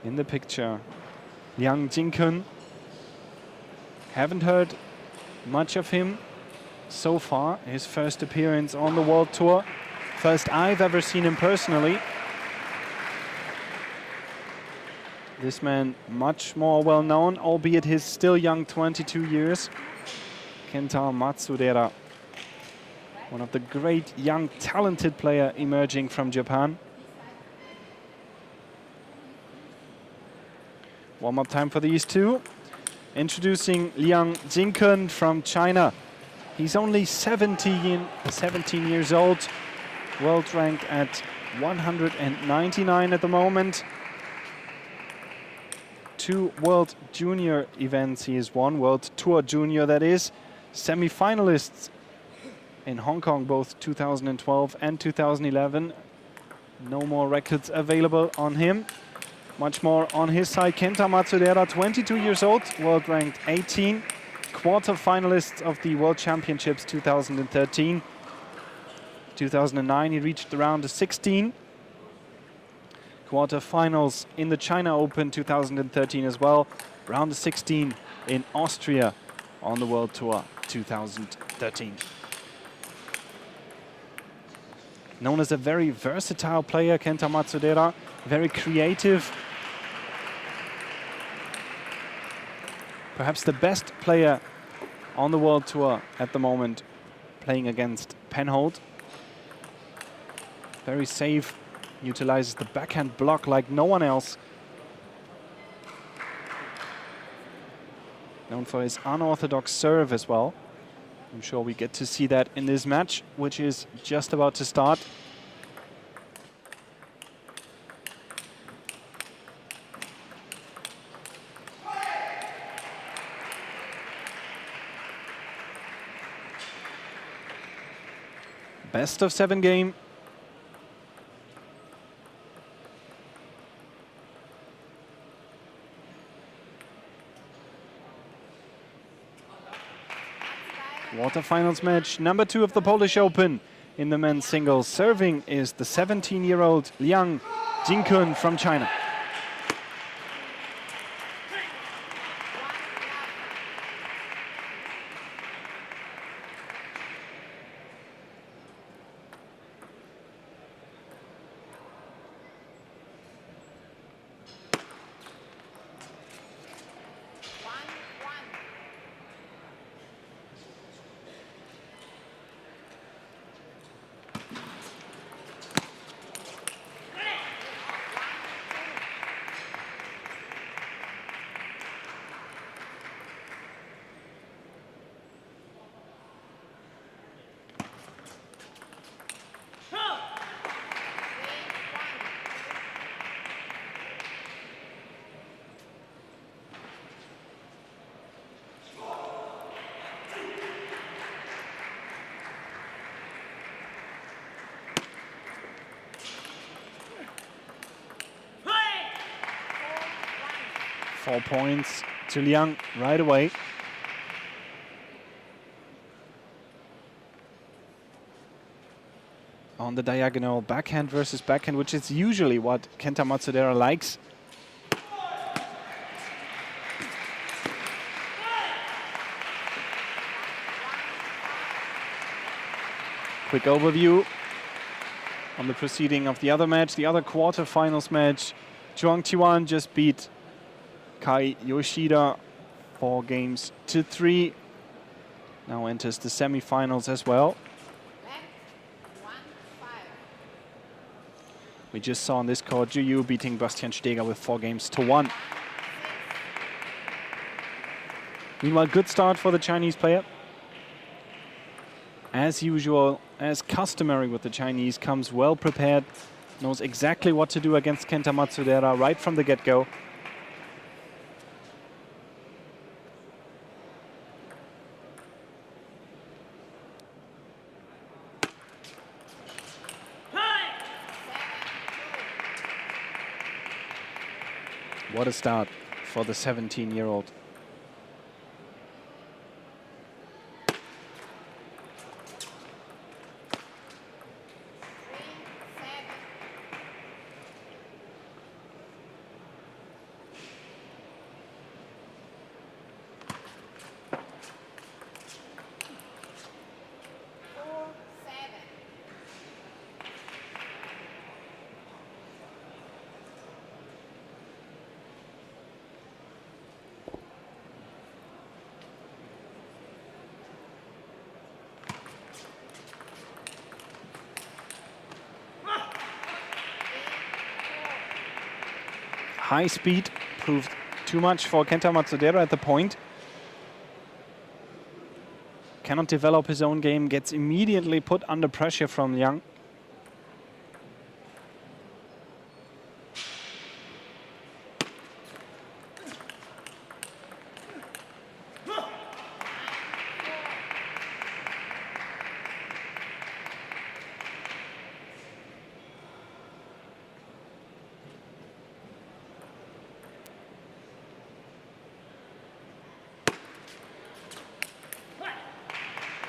in the picture. Liang Lingkun. Haven't heard much of him so far. His first appearance on the World Tour. First I've ever seen him personally. This man much more well known, albeit he's still young, 22 years. Kenta MATSUDAIRA, one of the great young talented player emerging from Japan. Warm-up time for these two. Introducing Liang Lingkun from China. He's only 17 years old, world ranked at 199 at the moment. 2 World Junior events he has won, World Tour Junior that is. Semi-finalists in Hong Kong, both 2012 and 2011. No more records available on him. Much more on his side. Kenta MATSUDAIRA, 22 years old, world ranked 18. Quarter-finalist of the World Championships 2013. 2009 he reached the round of 16. Quarter-finals in the China Open 2013 as well. Round of 16 in Austria on the World Tour 2013. Known as a very versatile player, Kenta MATSUDAIRA, very creative. Perhaps the best player on the World Tour at the moment, playing against Penhold. Very safe, utilizes the backhand block like no one else. Known for his unorthodox serve as well. I'm sure we get to see that in this match, which is just about to start. Best of 7 game. Quarterfinals match number 2 of the Polish Open in the men's singles. Serving is the 17-year-old Liang Lingkun from China. Four points to Liang right away. On the diagonal, backhand versus backhand, which is usually what Kenta MATSUDAIRA likes. Quick overview on the proceeding of the other match, the other quarterfinals match. Zhuang Qiwan just beat Kai Yoshida 4-3. Now enters the semi-finals as well. We just saw on this court Zhu Yu beating Bastian Steger with 4-1. Meanwhile, good start for the Chinese player. As usual, as customary with the Chinese, comes well prepared, knows exactly what to do against Kenta MATSUDAIRA right from the get-go. What a start for the 17-year-old. high speed proved too much for Kenta Matsudaira at the point. Cannot develop his own game, gets immediately put under pressure from Liang.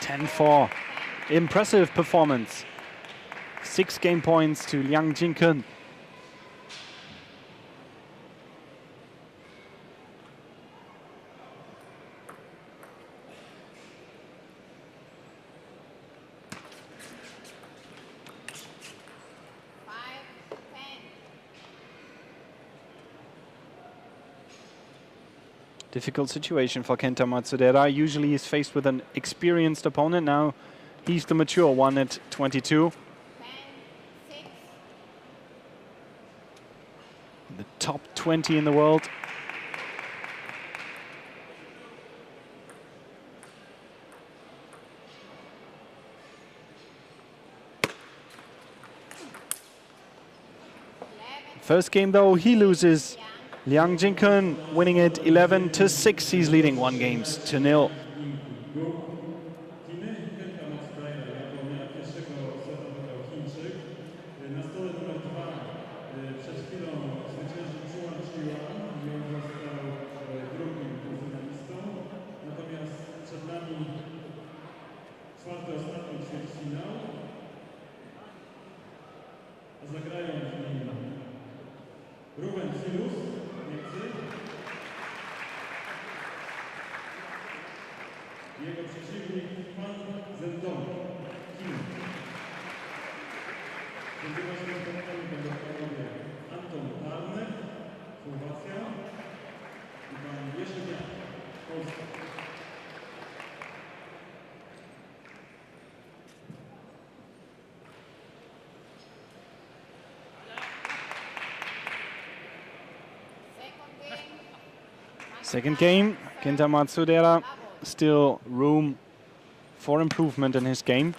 (10-4). Impressive performance. 6 game points to Liang Lingkun. Difficult situation for Kenta Matsudaira. Usually he's faced with an experienced opponent. Now he's the mature one at 22. The top 20 in the world. First game though, he loses. Liang Lingkun winning it 11-6. He's leading 1-0. Second game, Kenta Matsudaira, still room for improvement in his game.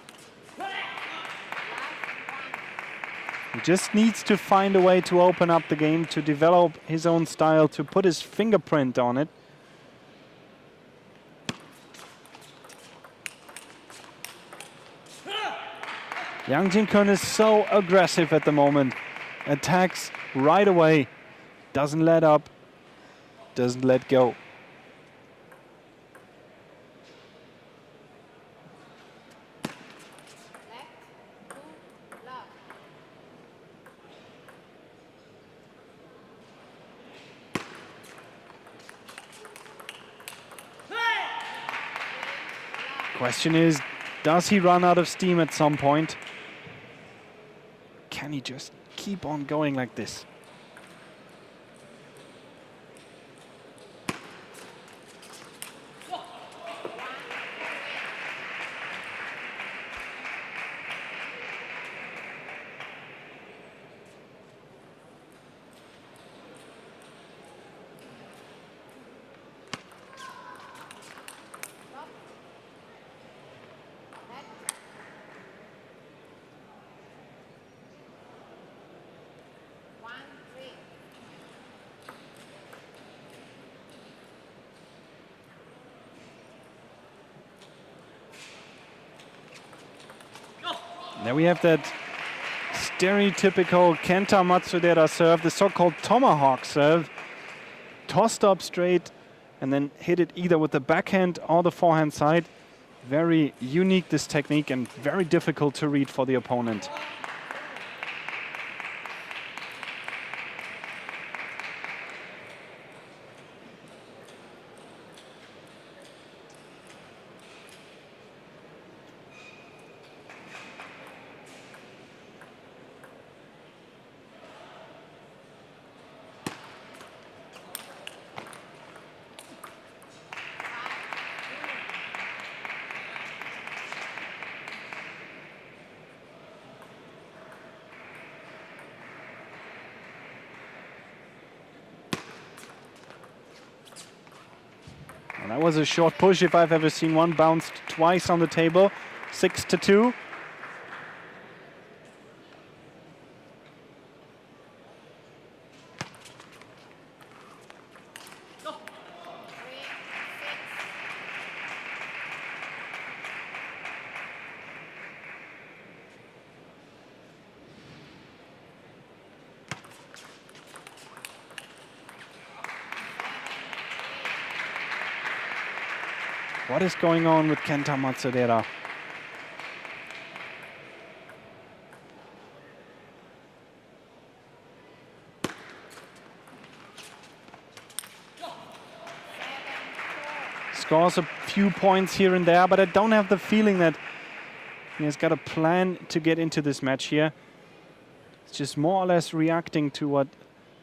He just needs to find a way to open up the game, to develop his own style, to put his fingerprint on it. Liang Lingkun is so aggressive at the moment. Attacks right away, doesn't let up, doesn't let go. Question is, does he run out of steam at some point? Can he just keep on going like this? There we have that stereotypical Kenta Matsudaira serve, the so-called tomahawk serve. Tossed up straight and then hit it either with the backhand or the forehand side. Very unique, this technique, and very difficult to read for the opponent. And that was a short push if I've ever seen one. Bounced twice on the table. 6-2. What is going on with Kenta Matsudaira? Scores a few points here and there, but I don't have the feeling that he has got a plan to get into this match here. It's just more or less reacting to what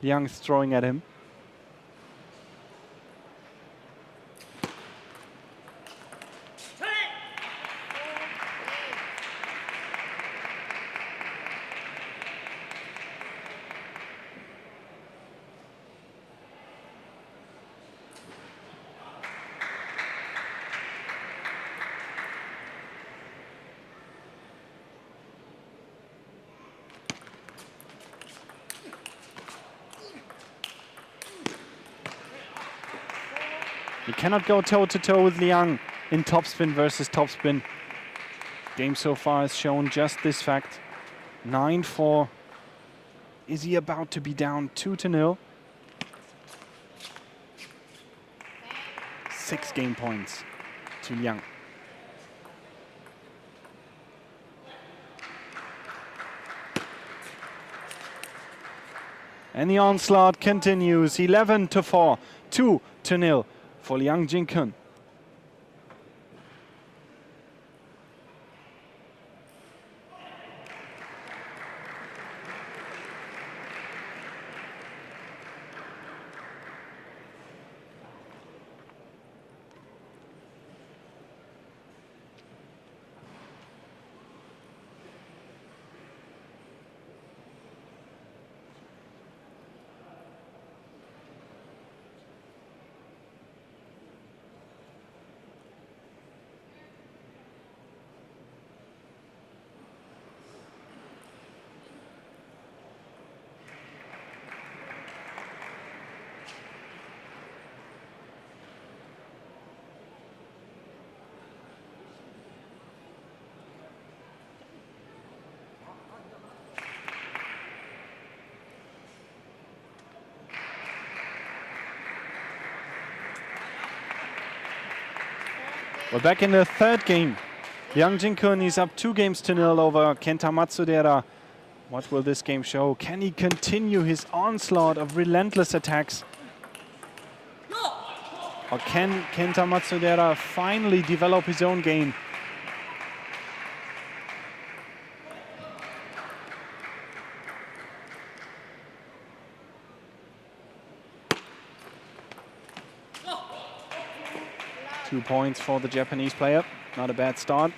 Liang's throwing at him. You cannot go toe-to-toe with Liang in topspin versus topspin. Game so far has shown just this fact. 9-4. Is he about to be down 2-0? 6 game points to Liang. And the onslaught continues. 11-4. 2-0 for Liang Lingkun. We're back in the third game. Liang Lingkun is up 2-0 over Kenta Matsudaira. What will this game show? Can he continue his onslaught of relentless attacks? Or can Kenta Matsudaira finally develop his own game? Two points for the Japanese player. Not a bad start.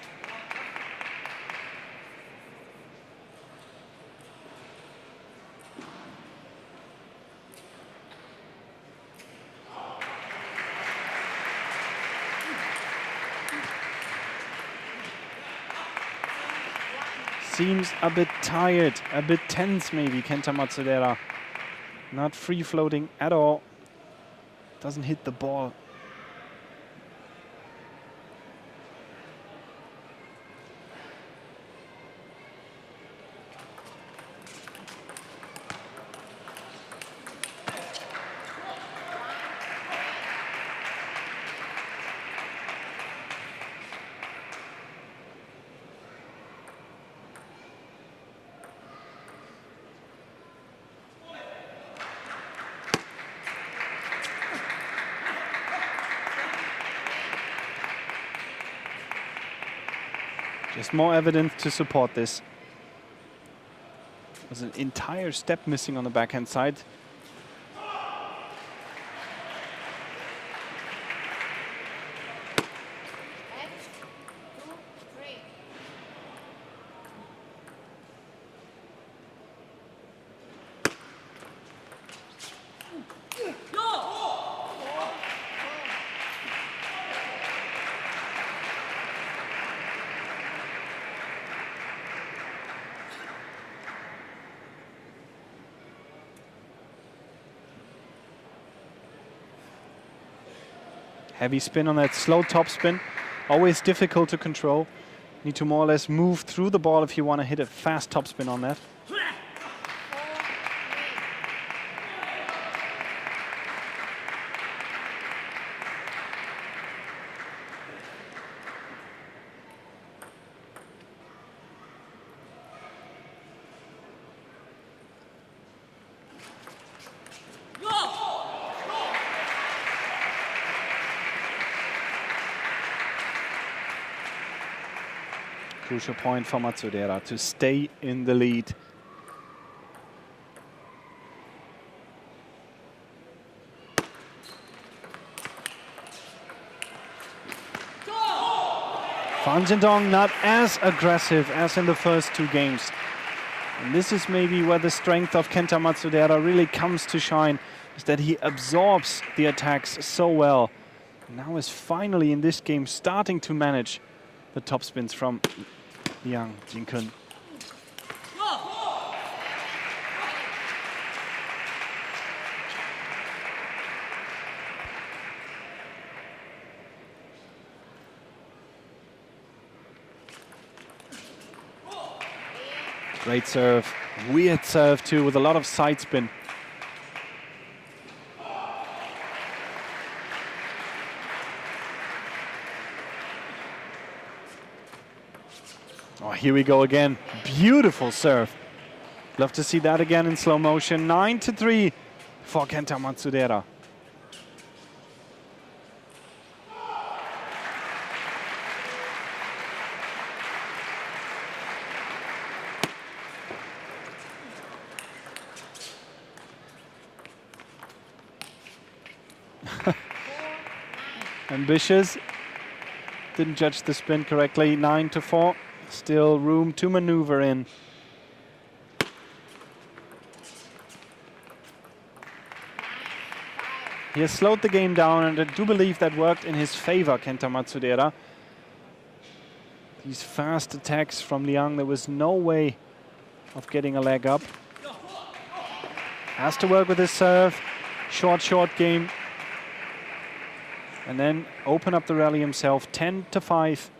Seems a bit tired, a bit tense maybe, Kenta Matsudaira. Not free-floating at all. Doesn't hit the ball. Just more evidence to support this. There's an entire step missing on the backhand side. Heavy spin on that slow top spin. Always difficult to control. Need to more or less move through the ball if you want to hit a fast top spin on that. Crucial point for Matsudaira to stay in the lead. Fan Jiandong not as aggressive as in the first two games. And this is maybe where the strength of Kenta Matsudaira really comes to shine, is that he absorbs the attacks so well. Now is finally in this game starting to manage the top spins from LIANG, Lingkun. Great serve, weird serve too, with a lot of side spin. Oh, here we go again. Beautiful serve. Love to see that again in slow motion. 9-3 for Kenta Matsudaira. Ambitious. Didn't judge the spin correctly. 9-4. Still room to maneuver in. He has slowed the game down, and I do believe that worked in his favor, Kenta Matsudaira. These fast attacks from LIANG, there was no way of getting a leg up. Has to work with his serve. Short game. And then open up the rally himself. 10-5.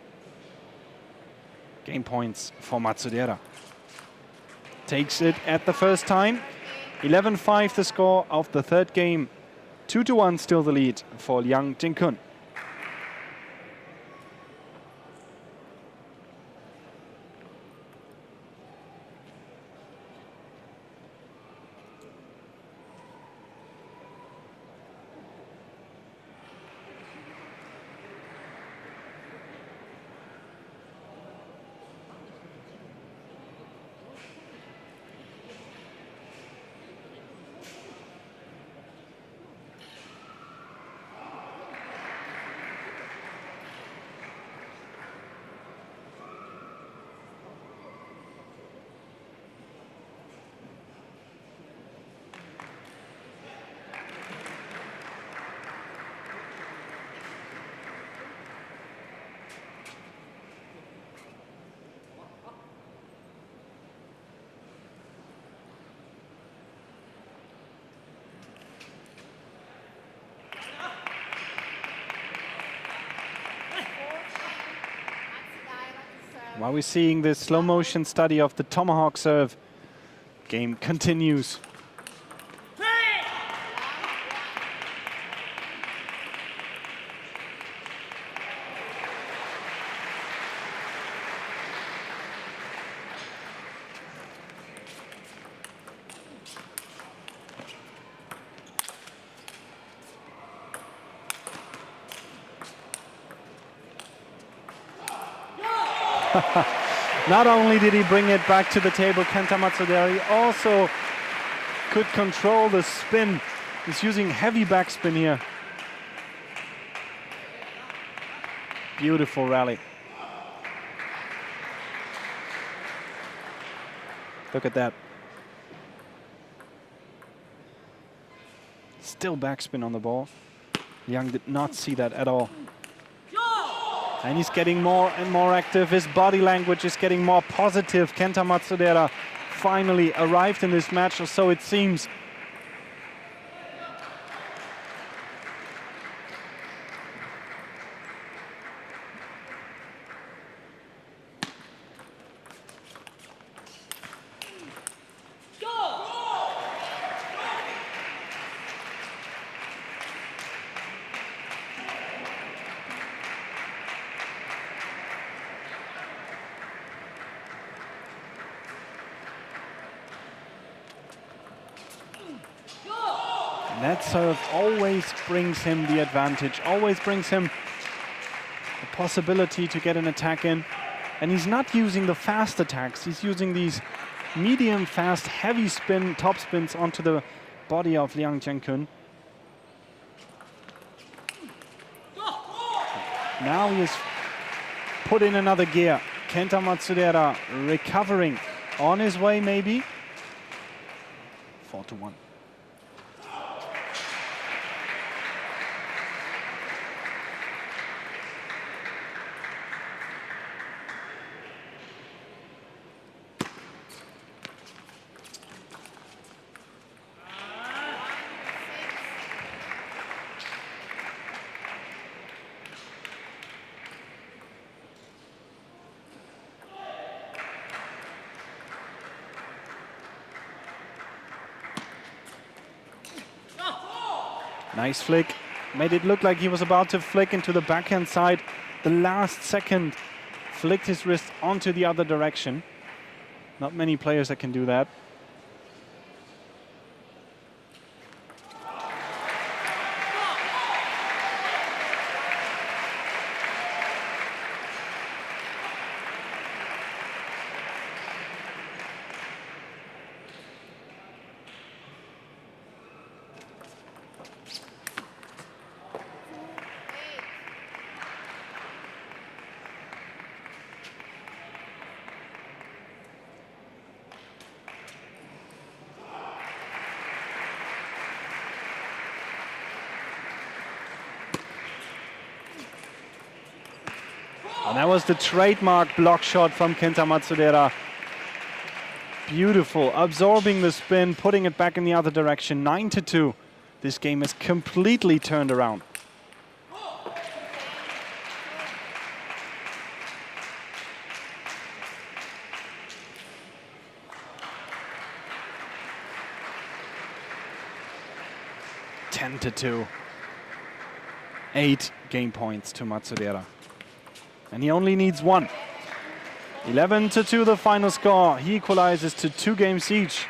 Game points for Matsudaira. Takes it at the first time. 11-5 the score of the third game. 2-1 still the lead for LIANG Lingkun. While we're seeing this slow motion study of the tomahawk serve, game continues. Not only did he bring it back to the table, Kenta Matsudaira, he also could control the spin. He's using heavy backspin here. Beautiful rally. Look at that. Still backspin on the ball. LIANG did not see that at all. And he's getting more and more active. His body language is getting more positive. Kenta Matsudaira finally arrived in this match, or so it seems. That serve always brings him the advantage, always brings him the possibility to get an attack in. And he's not using the fast attacks, he's using these medium, fast, heavy spin, top spins onto the body of Liang Jiankun. Now he has put in another gear. Kenta Matsudaira recovering, on his way maybe. 4-1. Nice flick. Made it look like he was about to flick into the backhand side. The last second flicked his wrist onto the other direction. Not many players that can do that. And that was the trademark block shot from Kenta Matsudaira. Beautiful, absorbing the spin, putting it back in the other direction. 9-2. This game is completely turned around. (10-2). 8 game points to Matsudaira. And he only needs 1. 11-2 the final score. He equalizes to 2 games each.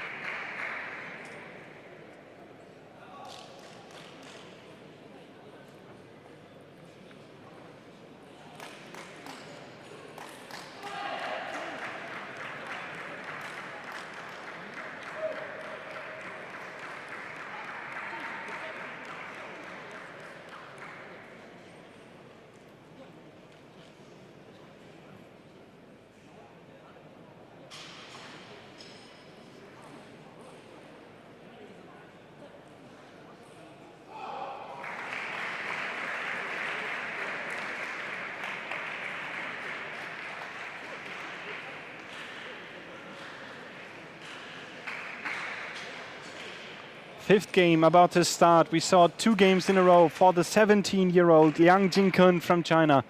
Fifth game about to start. We saw 2 games in a row for the 17-year-old Liang Jinkun from China,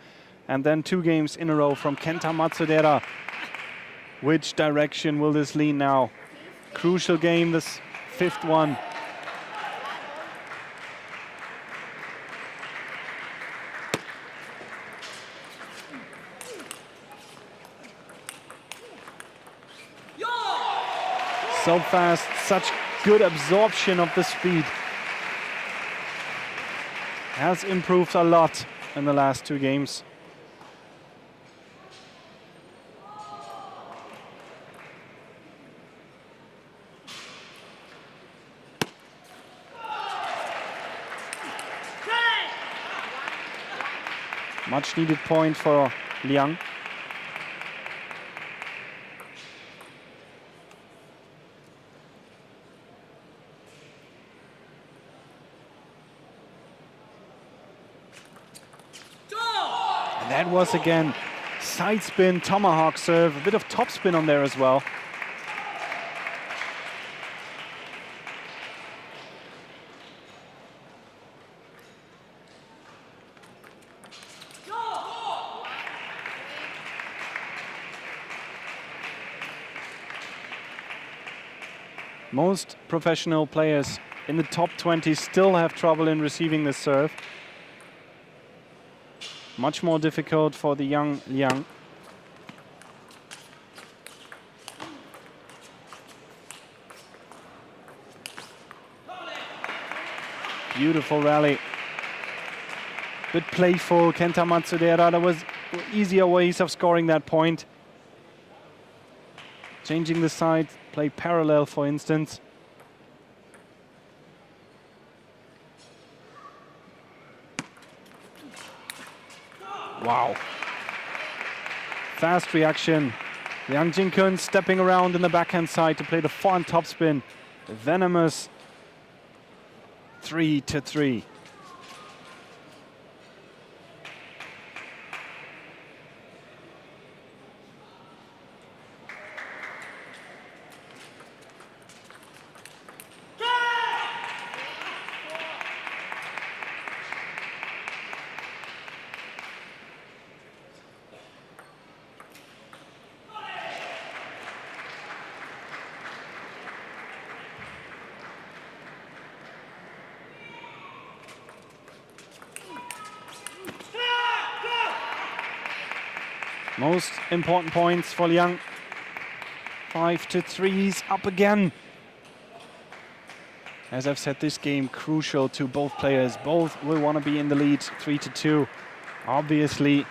and then 2 games in a row from Kenta Matsudaira. Which direction will this lean now? Crucial game, this 5th one. So fast, such good absorption of the speed. Has improved a lot in the last 2 games. Much needed point for Liang. That was again side spin, tomahawk serve, a bit of top spin on there as well. Most professional players in the top 20 still have trouble in receiving this serve. Much more difficult for the young Liang. Beautiful rally. Bit playful, Kenta Matsudaira. There was easier ways of scoring that point. Changing the side, play parallel, for instance. Wow. Fast reaction. Liang Lingkun stepping around in the backhand side to play the forehand topspin. Venomous 3-3. Most important points for Liang. 5-3's up again. As I've said, this game crucial to both players. Both will want to be in the lead, 3-2. Obviously.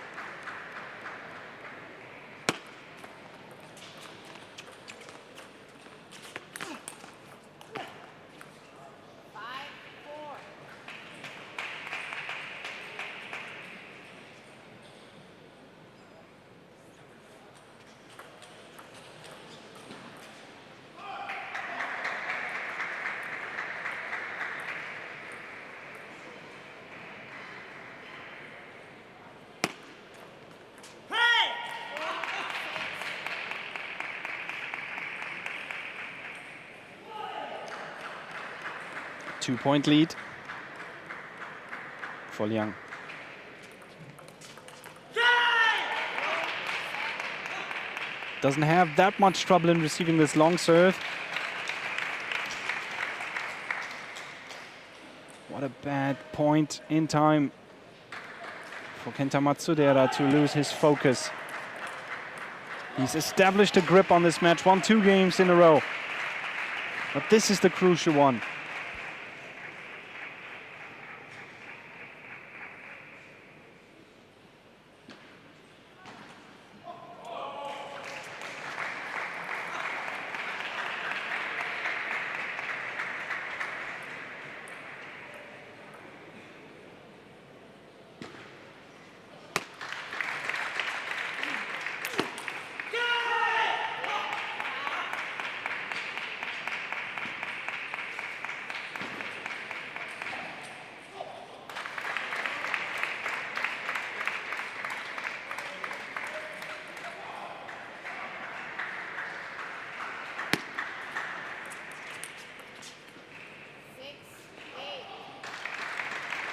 Two-point lead for Liang. Doesn't have that much trouble in receiving this long serve. What a bad point in time for Kenta Matsudaira to lose his focus. He's established a grip on this match, won 2 games in a row. But this is the crucial one.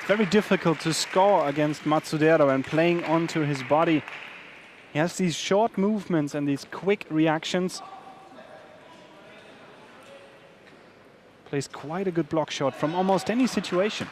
Very difficult to score against Matsudaira and playing onto his body. He has these short movements and these quick reactions. Plays quite a good block shot from almost any situation.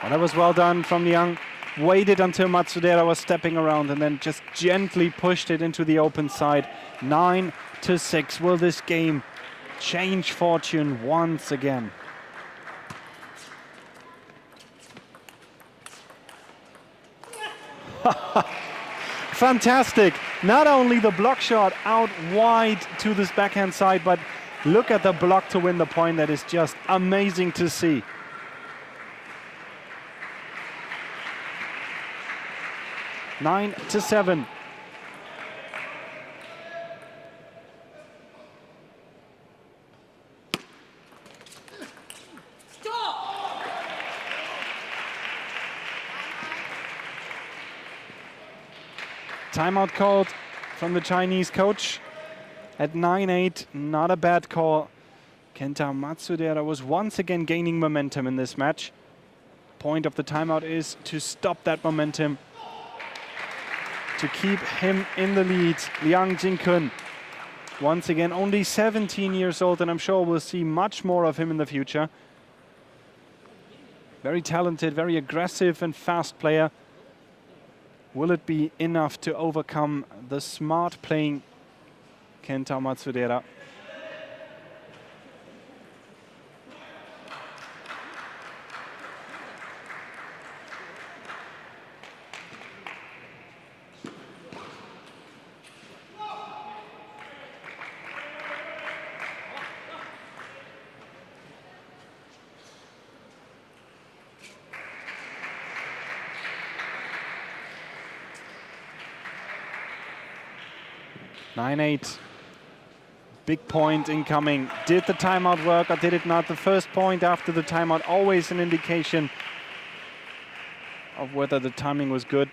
Well, that was well done from Liang. Waited until Matsudaira was stepping around and then just gently pushed it into the open side. 9-6. Will this game change fortune once again? Fantastic. Not only the block shot out wide to this backhand side, but look at the block to win the point. That is just amazing to see. 9-7. Timeout called from the Chinese coach at 9-8. Not a bad call. Kenta Matsudaira was once again gaining momentum in this match. Point of the timeout is to stop that momentum, to keep him in the lead. Liang Lingkun, once again, only 17 years old, and I'm sure we'll see much more of him in the future. Very talented, very aggressive and fast player. Will it be enough to overcome the smart playing Kenta Matsudaira? (9-8). Big point incoming. Did the timeout work or did it not? The first point after the timeout, always an indication of whether the timing was good.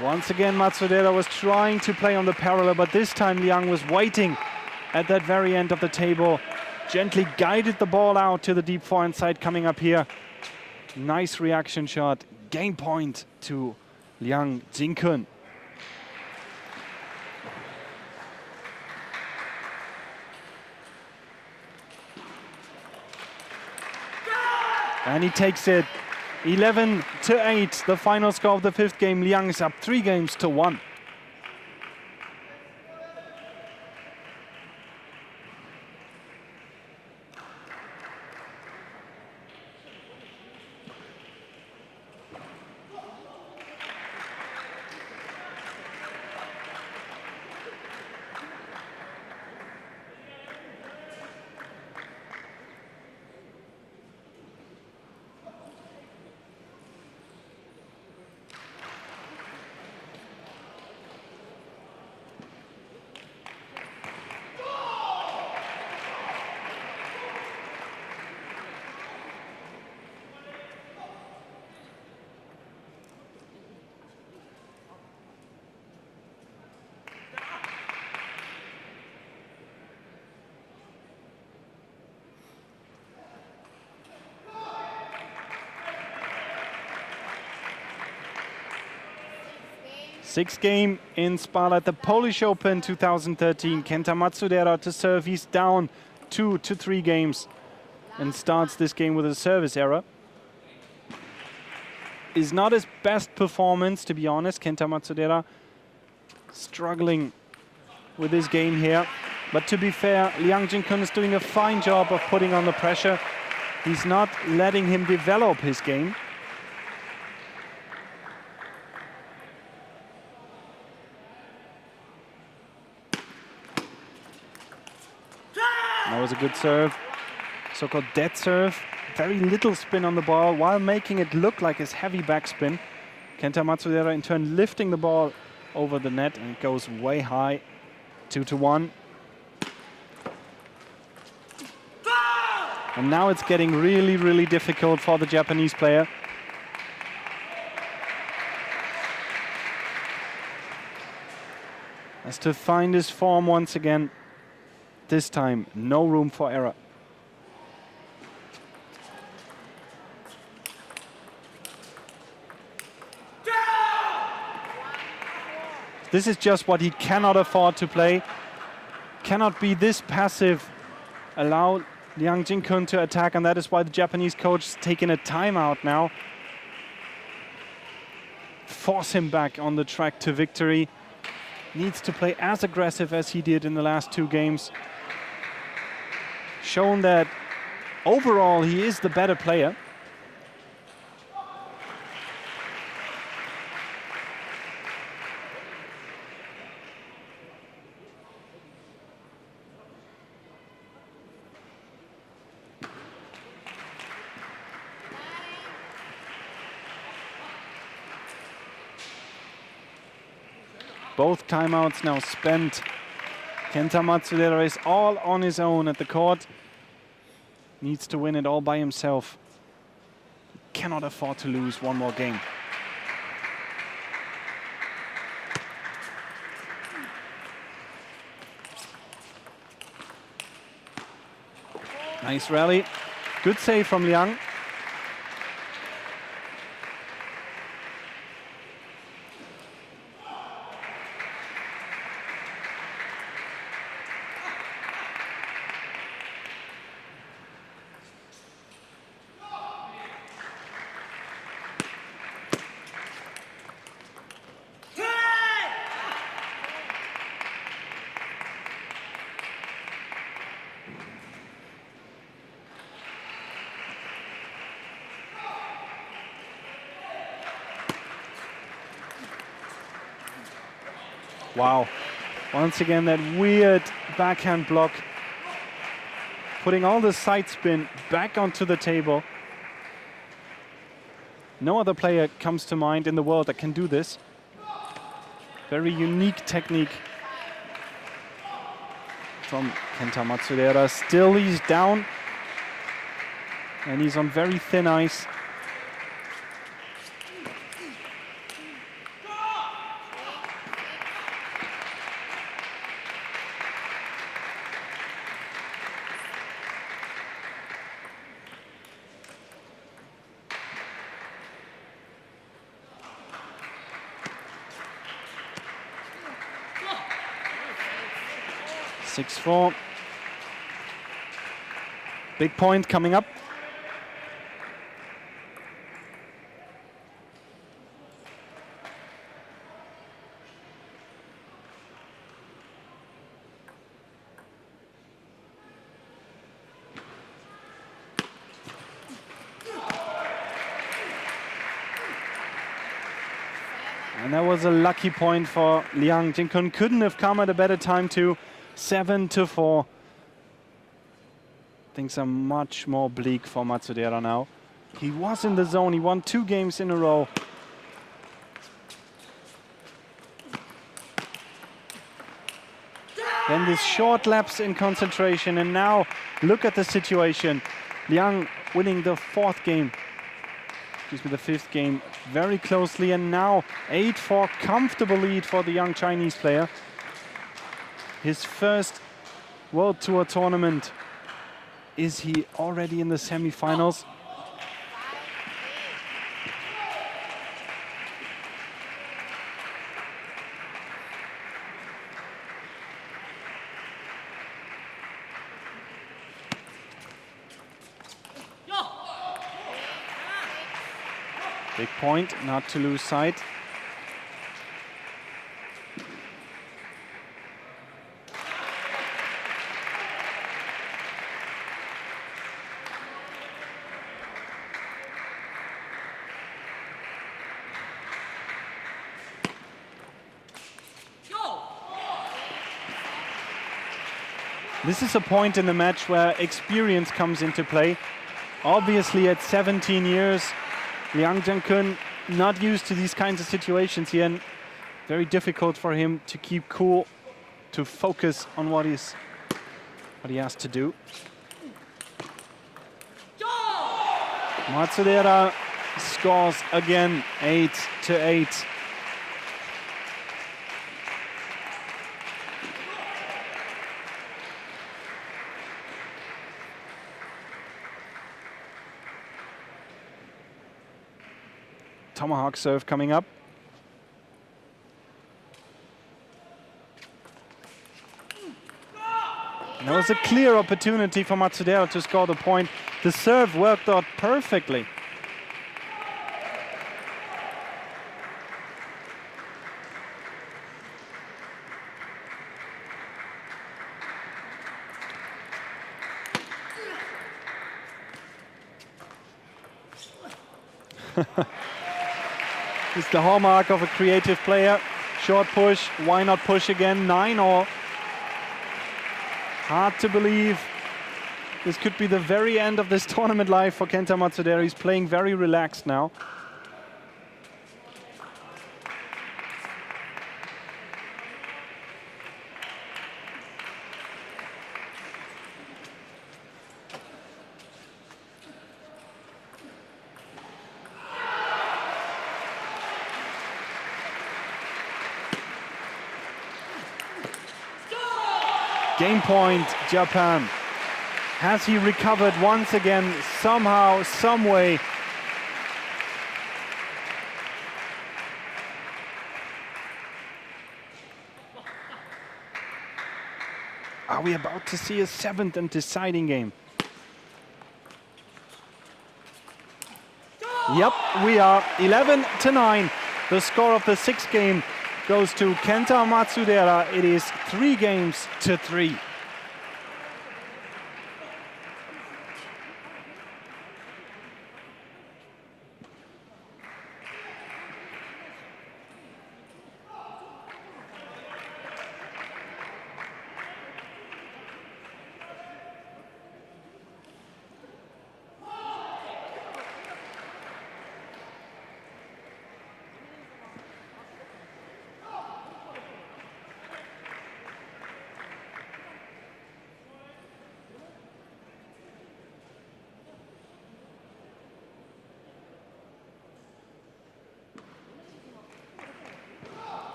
Once again, Matsudaira was trying to play on the parallel, but this time Liang was waiting at that very end of the table, gently guided the ball out to the deep forehand side coming up here. Nice reaction shot. Game point to Liang Lingkun. And he takes it. 11-8, the final score of the fifth game. Liang is up 3-1. Sixth game in Spa at the Polish Open 2013. Kenta Matsudaira to serve. He's down 2 to 3 games and starts this game with a service error. Is not his best performance, to be honest. Kenta Matsudaira struggling with his game here. But to be fair, Liang Lingkun is doing a fine job of putting on the pressure. He's not letting him develop his game. That was a good serve. So-called dead serve. Very little spin on the ball while making it look like his heavy backspin. Kenta Matsudaira in turn lifting the ball over the net and it goes way high. 2-1. And now it's getting really, really difficult for the Japanese player. Has to find his form once again. This time, no room for error. This is just what he cannot afford to play. Cannot be this passive. Allow Liang Lingkun to attack, and that is why the Japanese coach is taking a timeout now. Force him back on the track to victory. Needs to play as aggressive as he did in the last 2 games. Shown that overall he is the better player. Both timeouts now spent. Kenta Matsudaira is all on his own at the court. Needs to win it all by himself. Cannot afford to lose one more game. Nice rally. Good save from Liang. Wow. Once again, that weird backhand block. Putting all the side spin back onto the table. No other player comes to mind in the world that can do this. Very unique technique from Kenta Matsudaira. Still he's down and he's on very thin ice. Six-4. Big point coming up. And that was a lucky point for Liang. Lingkun couldn't have come at a better time too. 7-4. Things are much more bleak for Matsudaira now. He was in the zone. He won 2 games in a row. Then this short lapse in concentration, and now look at the situation. Liang winning the 4th game. Excuse me, the 5th game very closely, and now 8-4, comfortable lead for the young Chinese player. His first World Tour tournament. Is he already in the semi-finals? Big point, not to lose sight. This is a point in the match where experience comes into play. Obviously at 17 years, Liang Lingkun not used to these kinds of situations here, and very difficult for him to keep cool, to focus on what he has to do. Matsudaira scores again, 8-8. Tomahawk serve coming up. And that was a clear opportunity for Matsudaira to score the point. The serve worked out perfectly. It's the hallmark of a creative player. Short push, why not push again? 9-all. Hard to believe. This could be the very end of this tournament life for Kenta Matsudaira. He's playing very relaxed now. Game point, Japan. Has he recovered once again, somehow, some way? Are we about to see a 7th and deciding game? Yep, we are. 11-9. The score of the 6th game goes to Kenta Matsudaira. It is 3-3.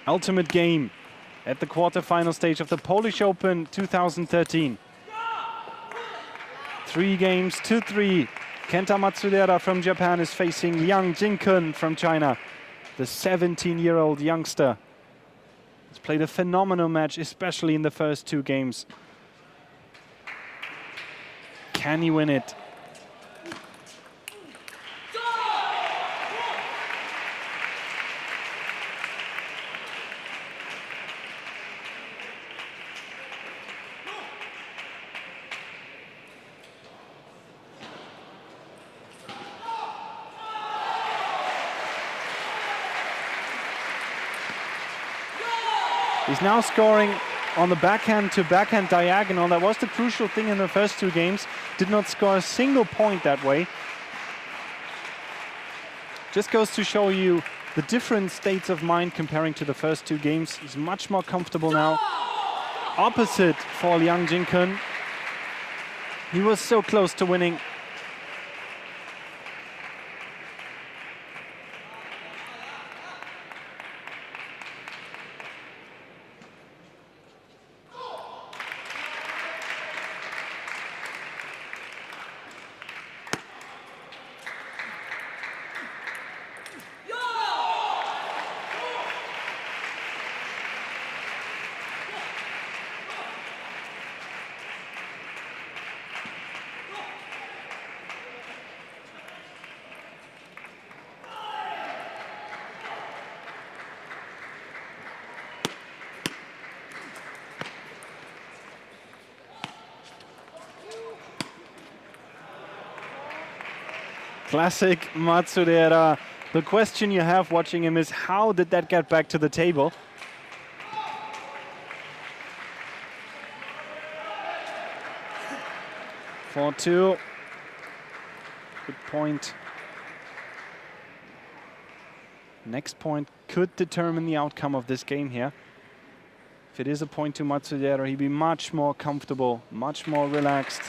ultimate game at the quarterfinal stage of the Polish Open 2013. 3 games to 3. Kenta Matsudaira from Japan is facing Lingkun from China. The 17-year-old youngster has played a phenomenal match, especially in the first 2 games. Can he win it? He's now scoring on the backhand to backhand diagonal. That was the crucial thing in the first 2 games. Did not score a single point that way. Just goes to show you the different states of mind comparing to the first 2 games. He's much more comfortable now. Opposite for Lingkun. He was so close to winning. Classic Matsudaira. The question you have watching him is, how did that get back to the table? Four 2. Good point. Next point could determine the outcome of this game here. If it is a point to Matsudaira, he'd be much more comfortable, much more relaxed.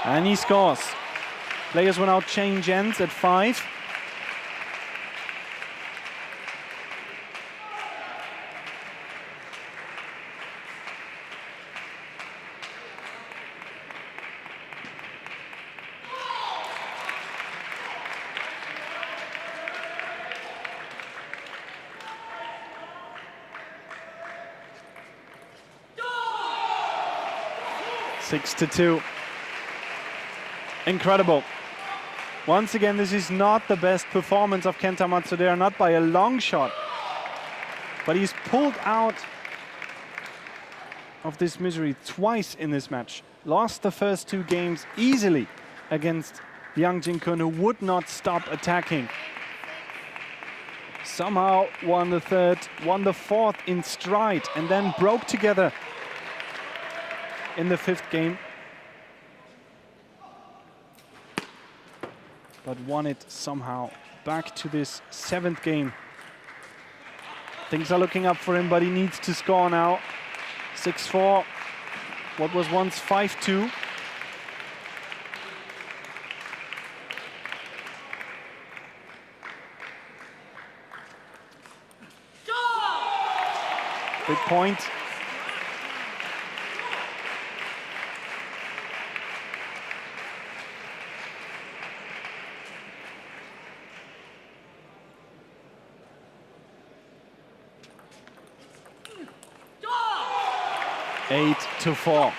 And he scores. Players will now change ends at 5. Six to 2. Incredible. Once again, this is not the best performance of Kenta Matsudaira, not by a long shot. But he's pulled out of this misery twice in this match. Lost the first 2 games easily against Lingkun, who would not stop attacking. Somehow won the 3rd, won the 4th in stride, and then broke together in the 5th game. But won it somehow. Back to this 7th game. Things are looking up for him, but he needs to score now. 6-4. What was once 5-2. Big point. Eight to 4.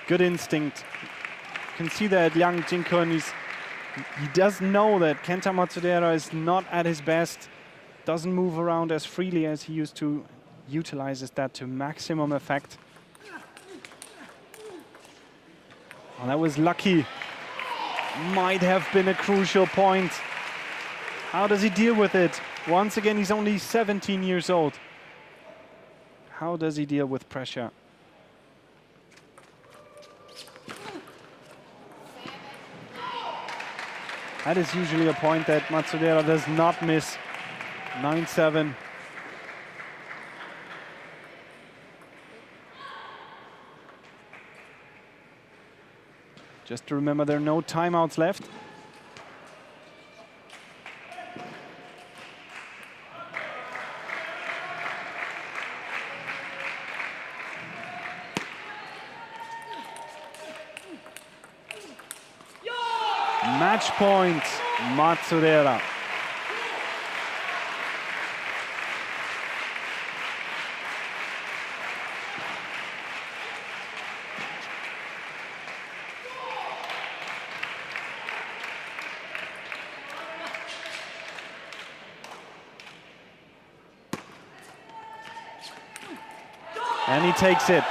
Good instinct. You can see that Lingkun, he does know that Kenta Matsudaira is not at his best. doesn't move around as freely as he used to, utilizes that to maximum effect. Well, that was lucky. Might have been a crucial point. How does he deal with it? Once again, he's only 17 years old. How does he deal with pressure? That is usually a point that Matsudaira does not miss. 9-7. Just to remember, there are no timeouts left. Match point, Matsudaira. And he takes it.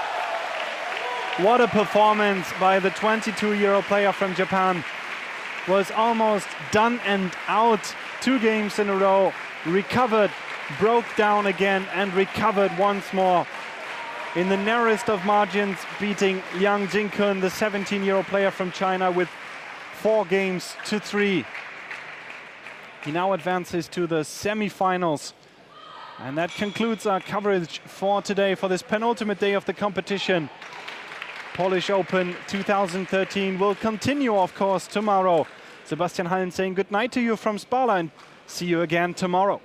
What a performance by the 22-year-old player from Japan. Was almost done and out 2 games in a row, recovered, broke down again and recovered once more. In the narrowest of margins, beating Liang Lingkun, the 17-year-old player from China, with 4 games to 3. He now advances to the semi-finals. And that concludes our coverage for today, for this penultimate day of the competition. Polish Open 2013 will continue, of course, tomorrow. Sebastian Hallen saying good night to you from Spala and see you again tomorrow.